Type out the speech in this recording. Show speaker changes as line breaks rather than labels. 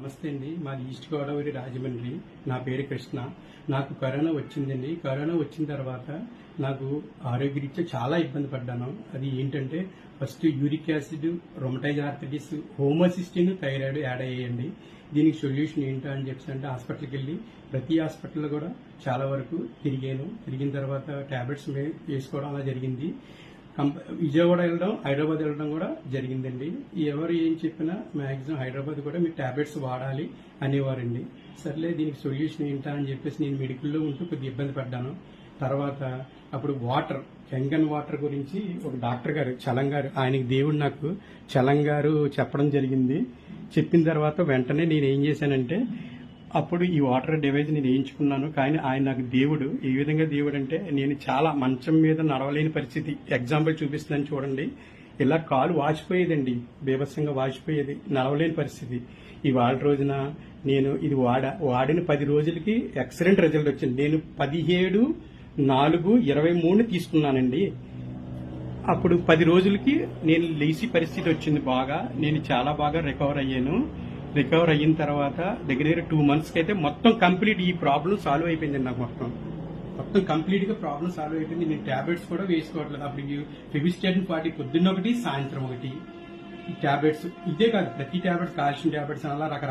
నమస్తే అండి. మాది ఈస్ట్ గోదావరి రాజమండ్రి. నా పేరు కృష్ణ. నాకు కరోనా వచ్చిందండి. కరోనా వచ్చిన తర్వాత నాకు ఆరోగ్యరీత్యా చాలా ఇబ్బంది పడ్డాను. అది ఏంటంటే first uric acid, rheumatoid arthritis, homocysteine, thyroid add అయ్యాయండి. దీనికి సొల్యూషన్ ఏంటో అని చెప్పి అంటే హాస్పిటల్కి వెళ్ళి ప్రతి హాస్పిటల్లో కూడా చాలా వరకు తిరిగాను. తిరిగిన తర్వాత టాబ్లెట్స్ వేసుకోవడం అలా జరిగింది. విజయవాడ వెళ్ళడం, హైదరాబాద్ వెళ్ళడం కూడా జరిగిందండి. ఎవరు ఏం చెప్పినా మాక్సిమం హైదరాబాద్ కూడా మీరు టాబ్లెట్స్ వాడాలి అనేవారండి. సర్లే దీనికి సొల్యూషన్ ఏంటా అని చెప్పేసి నేను మెడికల్లో ఉంటూ కొద్దిగా ఇబ్బంది పడ్డాను. తర్వాత అప్పుడు కెంగన్ వాటర్ గురించి ఒక డాక్టర్ గారు చలంగారు, ఆయనకి దేవుడు నాకు చలంగారు చెప్పడం జరిగింది. చెప్పిన తర్వాత వెంటనే నేను ఏం చేశానంటే అప్పుడు ఈ వాటర్ డివైజ్ నేను వేయించుకున్నాను. కానీ ఆయన నాకు దేవుడు. ఏ విధంగా దేవుడు అంటే నేను చాలా మంచం మీద నడవలేని పరిస్థితి. ఎగ్జాంపుల్ చూపిస్తున్నాను చూడండి. ఇలా కాలు వాచిపోయేదండి, బీభత్సంగా వాచిపోయేది, నడవలేని పరిస్థితి. ఇవాళ రోజున నేను ఇది వాడిన 10 రోజులకి ఎక్సలెంట్ రిజల్ట్ వచ్చింది. నేను 17/4/23 తీసుకున్నానండి. అప్పుడు 10 రోజులకి నేను లేచి పరిస్థితి వచ్చింది. నేను చాలా బాగా రికవర్ అయ్యాను. రికవర్ అయిన తర్వాత దగ్గర 2 months అయితే మొత్తం కంప్లీట్ ఈ ప్రాబ్లం సాల్వ్ అయిపోయిందండి. నాకు మొత్తం కంప్లీట్ గా ప్రాబ్లం సాల్వ్ అయిపోయింది. నేను టాబ్లెట్స్ కూడా వేసుకోవట్లేదు. అప్పుడు ఫెవిస్టాటిన్ 40 పొద్దున్న ఒకటి, సాయంత్రం ఒకటి. ఈ టాబ్లెట్స్ ఇదే కాదు, ప్రతి టాబ్లెట్స్, కాల్షియం టాబ్లెట్స్ అలా రకరకాల